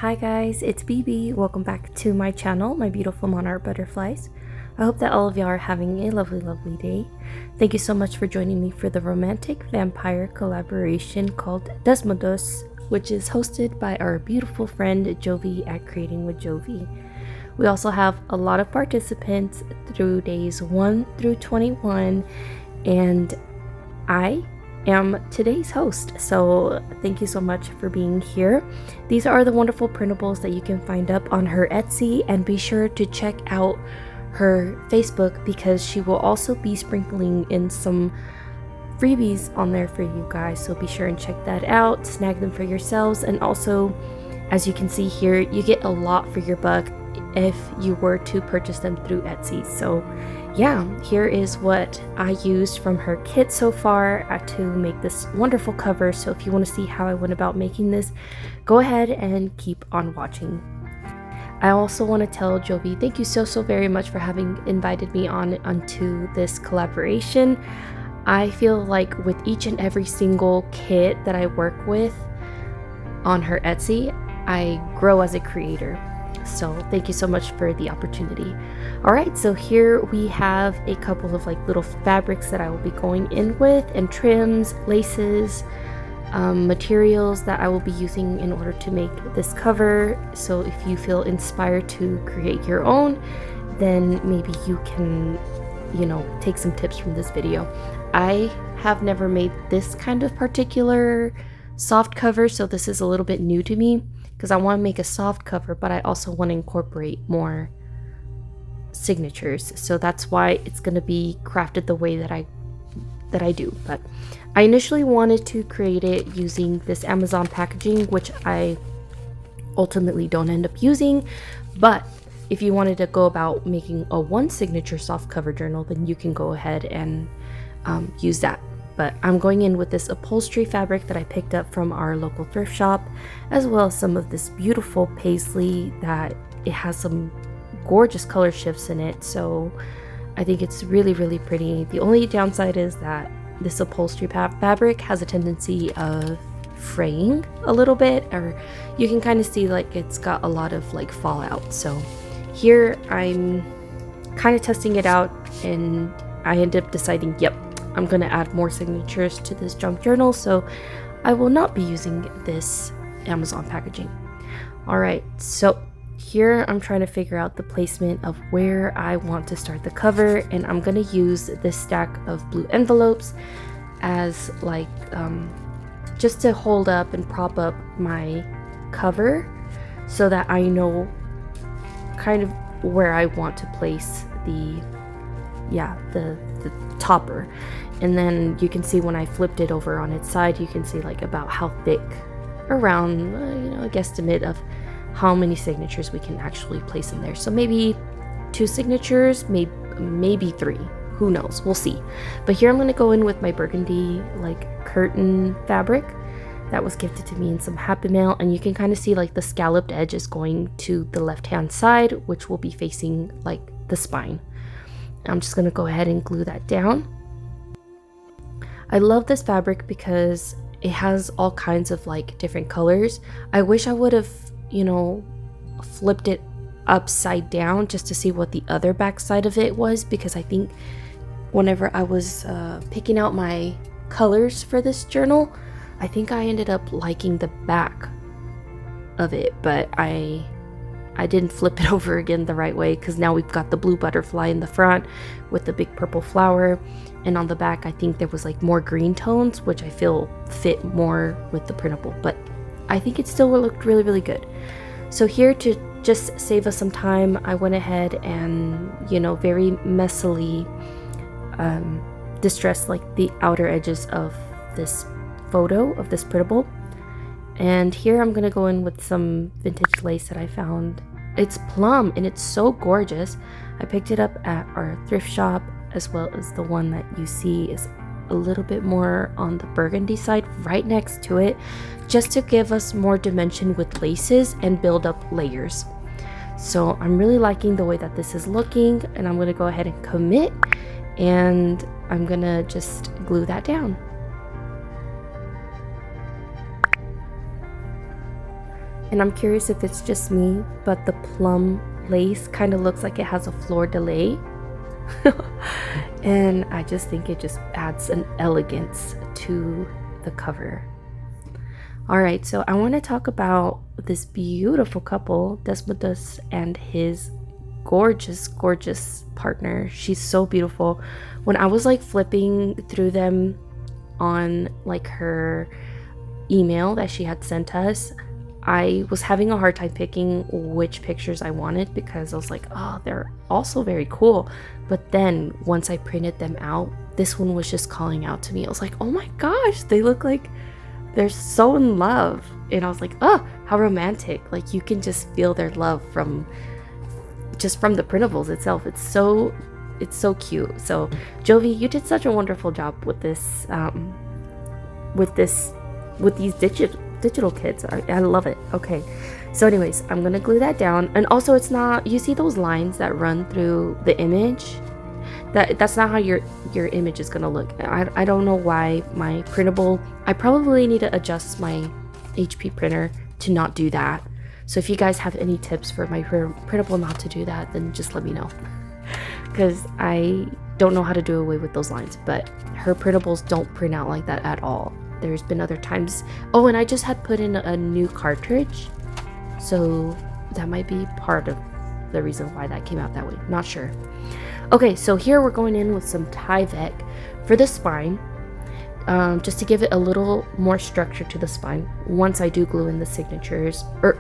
Hi guys, it's BB. Welcome back to my channel, my beautiful monarch butterflies. I hope that all of y'all are having a lovely day. Thank you so much for joining me for the romantic vampire collaboration called Desmodus, which is hosted by our beautiful friend Jovi at Creating with Jovi. We also have a lot of participants through days 1 through 21, and I am today's host, so thank you so much for being here. These are the wonderful printables that you can find up on her Etsy, and be sure to check out her Facebook because she will also be sprinkling in some freebies on there for you guys, so be sure and check that out, snag them for yourselves. And also, as you can see here, you get a lot for your buck if you were to purchase them through Etsy. So yeah, here is what I used from her kit so far to make this wonderful cover. So if you want to see how I went about making this, go ahead and keep on watching. I also want to tell Jovi thank you so very much for having invited me onto this collaboration. I feel like with each and every single kit that I work with on her Etsy, I grow as a creator. So thank you so much for the opportunity. Alright, so here we have a couple of like little fabrics that I will be going in with, and trims, laces, materials that I will be using in order to make this cover. So if you feel inspired to create your own, then maybe you can, take some tips from this video. I have never made this kind of particular soft cover, so this is a little bit new to me because I want to make a soft cover, but I also want to incorporate more signatures. So that's why it's going to be crafted the way that I do. But I initially wanted to create it using this Amazon packaging, which I ultimately don't end up using. But if you wanted to go about making a one signature soft cover journal, then you can go ahead and use that. But I'm going in with this upholstery fabric that I picked up from our local thrift shop, as well as some of this beautiful paisley that it has some gorgeous color shifts in it. So I think it's really pretty. The only downside is that this upholstery fabric has a tendency of fraying a little bit, or you can kind of see like it's got a lot of like fallout. So here I'm kind of testing it out, and I ended up deciding, yep, I'm going to add more signatures to this junk journal, so I will not be using this Amazon packaging. Alright, so here I'm trying to figure out the placement of where I want to start the cover, and I'm going to use this stack of blue envelopes as like just to hold up and prop up my cover so that I know kind of where I want to place the topper. And then you can see when I flipped it over on its side, you can see like about how thick, around a guesstimate of how many signatures we can actually place in there. So maybe 2 signatures, maybe 3, who knows, we'll see. But here I'm going to go in with my burgundy like curtain fabric that was gifted to me in some Happy Mail, and you can kind of see like the scalloped edge is going to the left hand side, which will be facing like the spine. I'm just going to go ahead and glue that down. I love this fabric because it has all kinds of like different colors. I wish I would have, flipped it upside down just to see what the other back side of it was, because I think whenever I was picking out my colors for this journal, I think I ended up liking the back of it, but I didn't flip it over again the right way, because now we've got the blue butterfly in the front with the big purple flower, and on the back I think there was like more green tones, which I feel fit more with the printable, but I think it still looked really good. So here, to just save us some time, I went ahead and very messily distressed like the outer edges of this photo of this printable. And here I'm gonna go in with some vintage lace that I found. It's plum and it's so gorgeous. I picked it up at our thrift shop, as well as the one that you see is a little bit more on the burgundy side right next to it, just to give us more dimension with laces and build up layers. So I'm really liking the way that this is looking, and I'm gonna go ahead and commit, and I'm gonna just glue that down. And I'm curious if it's just me, but the plum lace kind of looks like it has a fleur de lis. And I just think it just adds an elegance to the cover. Alright, so I want to talk about this beautiful couple, Desmodus and his gorgeous partner. She's so beautiful. When I was like flipping through them on like her email that she had sent us, I was having a hard time picking which pictures I wanted because I was like, oh, they're also very cool. But then once I printed them out, this one was just calling out to me. I was like, oh my gosh, they look like they're so in love. And I was like, oh, how romantic. Like you can just feel their love from the printables itself. It's so cute. So Jovi, you did such a wonderful job with this with these digital kits. I love it. Okay, so anyways, I'm gonna glue that down. And also, it's not, you see those lines that run through the image, that's not how your image is gonna look. I don't know why my printable, I probably need to adjust my HP printer to not do that. So if you guys have any tips for my printable not to do that, then just let me know, because I don't know how to do away with those lines. But her printables don't print out like that at all. There's been other times. Oh, and I just had put in a new cartridge, so that might be part of the reason why that came out that way. Not sure. Okay, so here we're going in with some Tyvek for the spine, just to give it a little more structure to the spine. Once I do glue in the signatures, or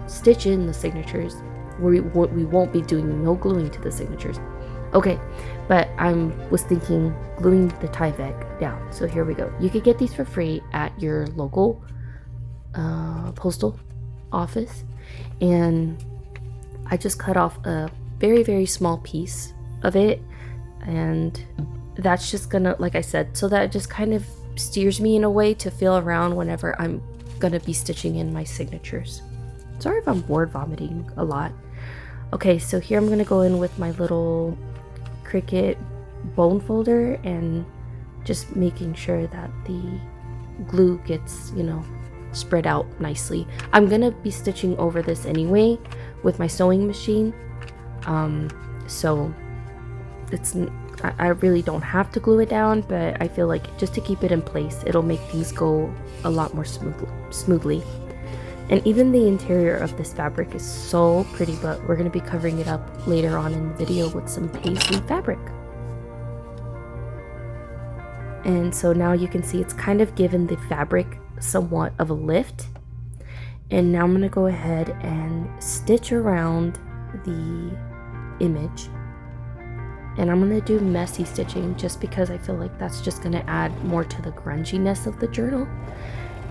stitch in the signatures, we won't be doing no gluing to the signatures. Okay, but I was thinking gluing the Tyvek down. So here we go. You could get these for free at your local postal office. And I just cut off a very small piece of it. And that's just gonna, like I said, so that it just kind of steers me in a way to feel around whenever I'm gonna be stitching in my signatures. Sorry if I'm word vomiting a lot. Okay, so here I'm gonna go in with my little Cricut bone folder and just making sure that the glue gets, you know, spread out nicely. I'm gonna be stitching over this anyway with my sewing machine, so it's, I really don't have to glue it down, but I feel like just to keep it in place, it'll make things go a lot more smoothly. And even the interior of this fabric is so pretty, but we're going to be covering it up later on in the video with some paisley fabric. And so now you can see it's kind of given the fabric somewhat of a lift. And now I'm going to go ahead and stitch around the image. And I'm going to do messy stitching just because I feel like that's just going to add more to the grunginess of the journal.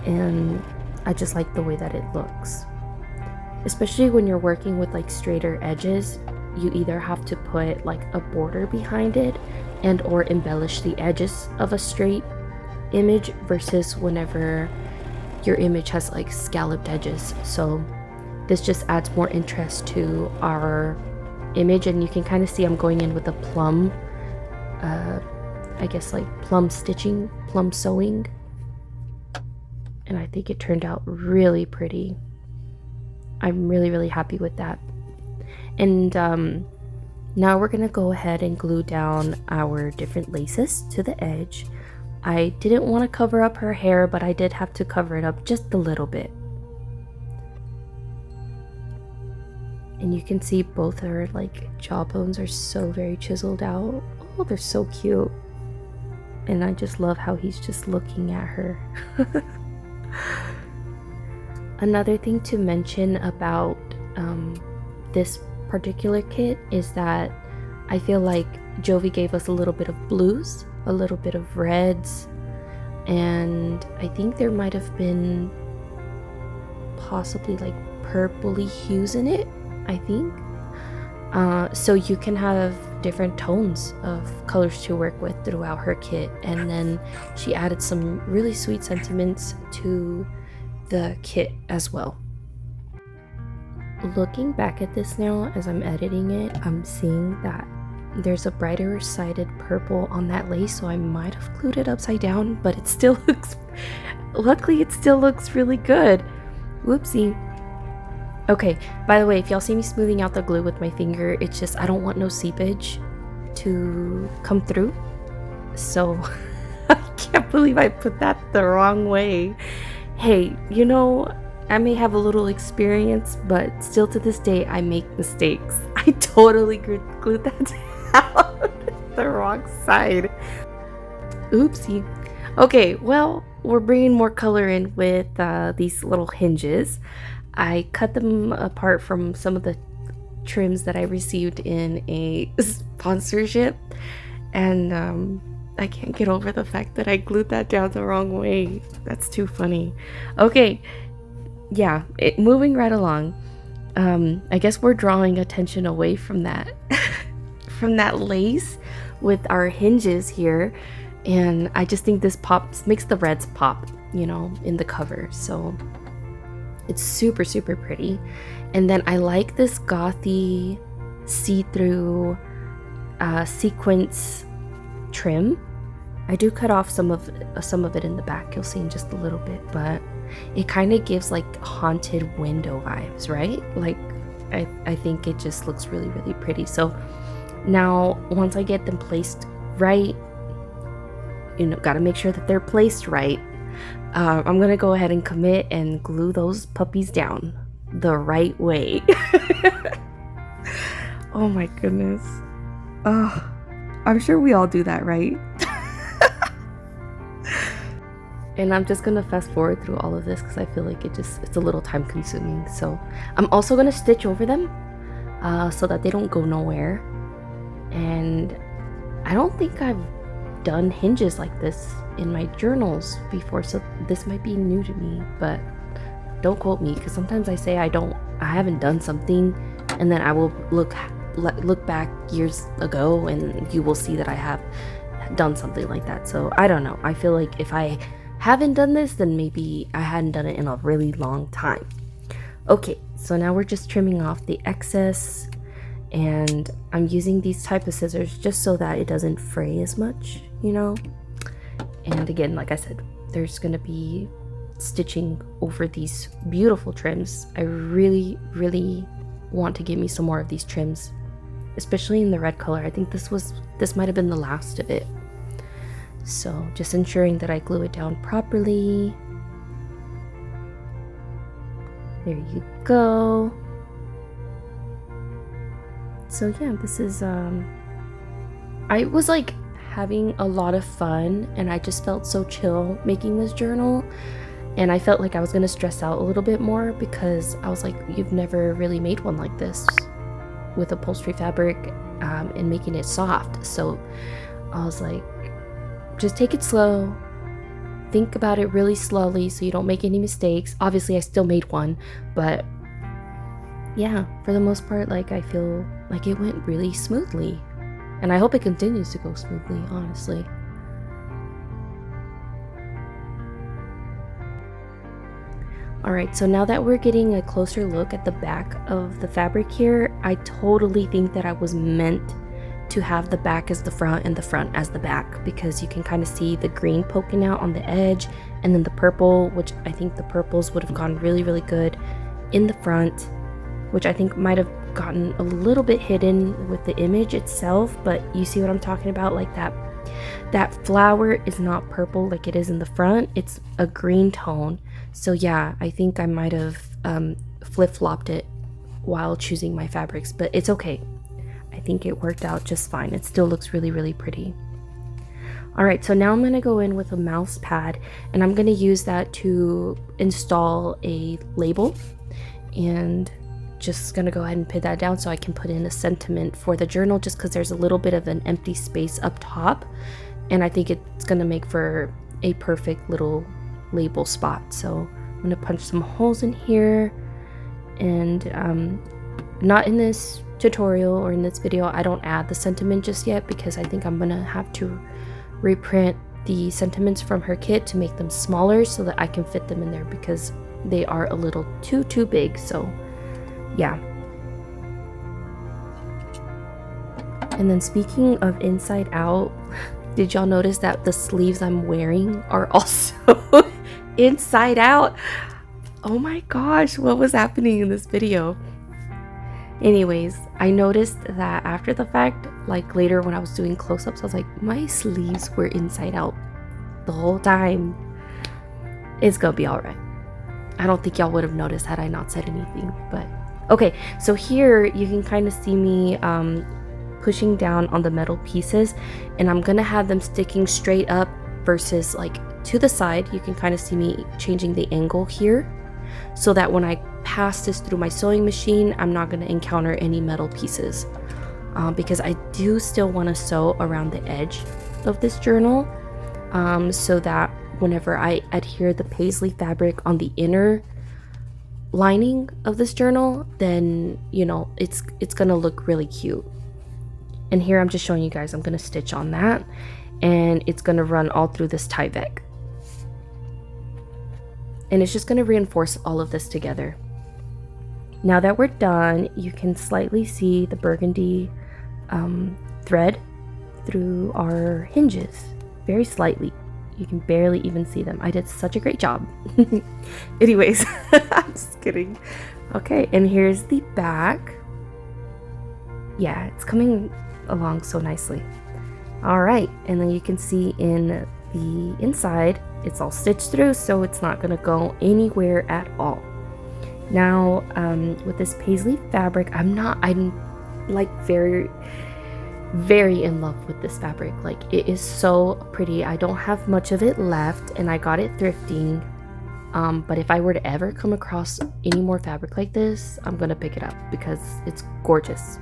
And I just like the way that it looks. Especially when you're working with like straighter edges, you either have to put like a border behind it and or embellish the edges of a straight image versus whenever your image has like scalloped edges. So this just adds more interest to our image. And you can kind of see I'm going in with a plum, I guess like plum stitching, plum sewing. And I think it turned out really pretty. I'm really happy with that. And now we're gonna go ahead and glue down our different laces to the edge. I didn't want to cover up her hair, but I did have to cover it up just a little bit. And you can see both her like jawbones are so very chiseled out. Oh, they're so cute. And I just love how he's just looking at her. Another thing to mention about this particular kit is that I feel like Jovi gave us a little bit of blues, a little bit of reds, and I think there might have been possibly like purpley hues in it, I think. So you can have different tones of colors to work with throughout her kit. And then she added some really sweet sentiments to the kit as well. Looking back at this now as I'm editing it, I'm seeing that there's a brighter sided purple on that lace, so I might have glued it upside down, but it still looks, luckily it still looks really good. Whoopsie. Okay, by the way, if y'all see me smoothing out the glue with my finger, it's just I don't want no seepage to come through. So I can't believe I put that the wrong way. Hey, you know, I may have a little experience, but still to this day, I make mistakes. I totally glued that down the wrong side. Oopsie. Okay, well, we're bringing more color in with these little hinges. I cut them apart from some of the trims that I received in a sponsorship, and I can't get over the fact that I glued that down the wrong way. That's too funny. Okay, yeah, moving right along. I guess we're drawing attention away from that from that lace with our hinges here, and I just think this makes the reds pop, you know, in the cover. So it's super, super pretty. And then I like this gothy see-through sequence trim. I do cut off some of it in the back, you'll see in just a little bit, but it kind of gives like haunted window vibes, right? Like I think it just looks really, really pretty. So now once I get them placed right, you know, gotta make sure that they're placed right. I'm gonna go ahead and commit and glue those puppies down the right way. Oh my goodness. Oh, I'm sure we all do that, right? And I'm just gonna fast forward through all of this because I feel like it's a little time consuming. So I'm also gonna stitch over them so that they don't go nowhere. And I don't think I've done hinges like this in my journals before, so this might be new to me, but don't quote me, because sometimes I say I haven't done something, and then I will look back years ago and you will see that I have done something like that. So I don't know, I feel like if I haven't done this, then maybe I hadn't done it in a really long time. Okay, so now we're just trimming off the excess, and I'm using these type of scissors just so that it doesn't fray as much, you know. And again, like I said, there's gonna be stitching over these beautiful trims. I really, really want to get me some more of these trims, especially in the red color. I think this might have been the last of it. So just ensuring that I glue it down properly. There you go. So yeah, this is I was like having a lot of fun, and I just felt so chill making this journal, and I felt like I was gonna stress out a little bit more because I was like, you've never really made one like this with upholstery fabric and making it soft. So I was like, just take it slow, think about it really slowly so you don't make any mistakes. Obviously I still made one, but yeah, for the most part, like I feel like it went really smoothly, and I hope it continues to go smoothly, honestly. Alright, so now that we're getting a closer look at the back of the fabric here, I totally think that I was meant to have the back as the front and the front as the back, because you can kind of see the green poking out on the edge, and then the purple, which I think the purples would have gone really, really good in the front, which I think might have gotten a little bit hidden with the image itself, but you see what I'm talking about, like that flower is not purple like it is in the front, it's a green tone. So yeah, I think I might have flip-flopped it while choosing my fabrics, but it's okay. I think it worked out just fine. It still looks really, really pretty. Alright, so now I'm going to go in with a mouse pad, and I'm going to use that to install a label, and just gonna go ahead and pin that down so I can put in a sentiment for the journal, just because there's a little bit of an empty space up top, and I think it's gonna make for a perfect little label spot. So I'm gonna punch some holes in here, and not in this tutorial or in this video I don't add the sentiment just yet, because I think I'm gonna have to reprint the sentiments from her kit to make them smaller so that I can fit them in there, because they are a little too big. So yeah. And then speaking of inside out, did y'all notice that the sleeves I'm wearing are also inside out? Oh my gosh, what was happening in this video? Anyways, I noticed that after the fact, like later when I was doing close-ups, I was like, my sleeves were inside out the whole time. It's gonna be all right. I don't think y'all would have noticed had I not said anything, but okay. So here you can kind of see me pushing down on the metal pieces, and I'm gonna have them sticking straight up versus like to the side. You can kind of see me changing the angle here so that when I pass this through my sewing machine, I'm not gonna encounter any metal pieces because I do still want to sew around the edge of this journal so that whenever I adhere the paisley fabric on the inner lining of this journal, then you know it's gonna look really cute. And here I'm just showing you guys, I'm gonna stitch on that, and it's gonna run all through this Tyvek, and it's just gonna reinforce all of this together. Now that we're done, you can slightly see the burgundy thread through our hinges, very slightly. You can barely even see them. I did such a great job. Anyways, I'm just kidding. Okay, and here's the back. Yeah, it's coming along so nicely. All right, and then you can see in the inside, it's all stitched through, so it's not gonna go anywhere at all. Now, with this paisley fabric, I'm like very in love with this fabric. Like, it is so pretty. I don't have much of it left, and I got it thrifting, but if I were to ever come across any more fabric like this, I'm gonna pick it up because it's gorgeous.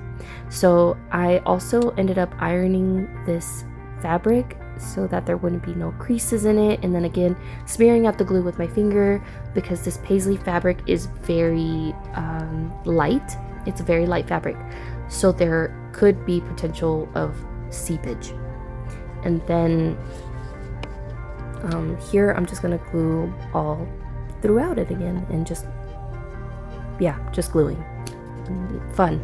So I also ended up ironing this fabric so that there wouldn't be no creases in it, and then again smearing out the glue with my finger because this paisley fabric is very light. It's a very light fabric, so there could be potential of seepage. And then here I'm just gonna glue all throughout it again, and just gluing. Fun.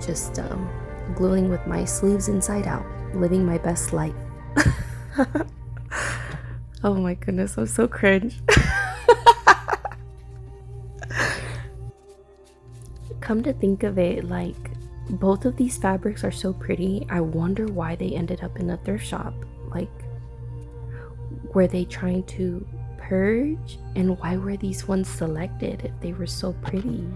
Just gluing with my sleeves inside out, living my best life. Oh my goodness, I'm so cringe. Come to think of it, like, both of these fabrics are so pretty. I wonder why they ended up in a thrift shop. Like, were they trying to purge? And why were these ones selected if they were so pretty?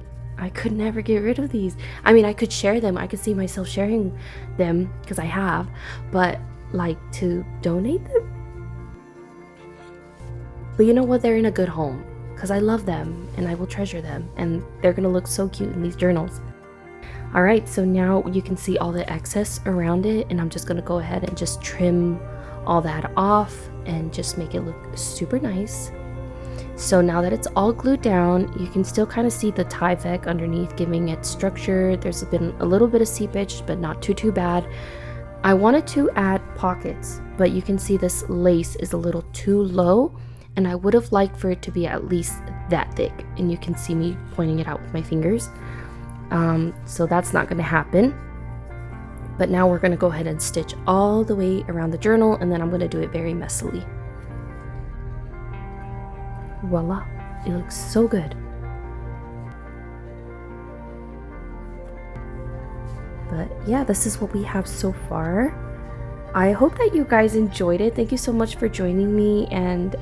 I could never get rid of these. I mean, I could share them. I could see myself sharing them because I have, but like, to donate them? But you know what? They're in a good home because I love them and I will treasure them, and they're gonna look so cute in these journals. All right, so now you can see all the excess around it, and I'm just gonna go ahead and just trim all that off and just make it look super nice. So now that it's all glued down, you can still kind of see the Tyvek underneath giving it structure. There's been a little bit of seepage, but not too bad. I wanted to add pockets, but you can see this lace is a little too low, and I would have liked for it to be at least that thick, and you can see me pointing it out with my fingers. So that's not going to happen. But now we're going to go ahead and stitch all the way around the journal, and then I'm going to do it very messily. Voila, it looks so good. But yeah, this is what we have so far. I hope that you guys enjoyed it. Thank you so much for joining me and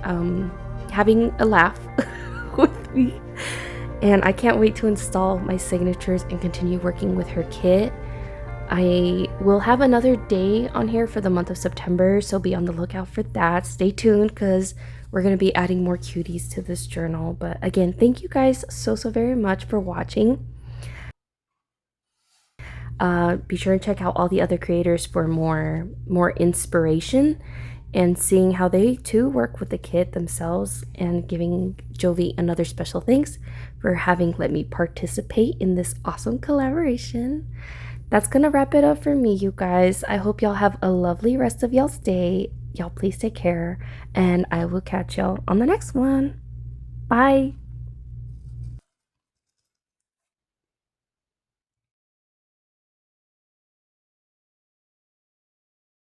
having a laugh with me. And I can't wait to install my signatures and continue working with her kit. I will have another day on here for the month of September, so be on the lookout for that. Stay tuned because we're going to be adding more cuties to this journal. But again, thank you guys so very much for watching. Be sure and check out all the other creators for more inspiration and seeing how they too work with the kit themselves, and giving Jovi another special thanks for having let me participate in this awesome collaboration. That's gonna wrap it up for me, you guys. I hope y'all have a lovely rest of y'all's day. Y'all please take care, and I will catch y'all on the next one. Bye.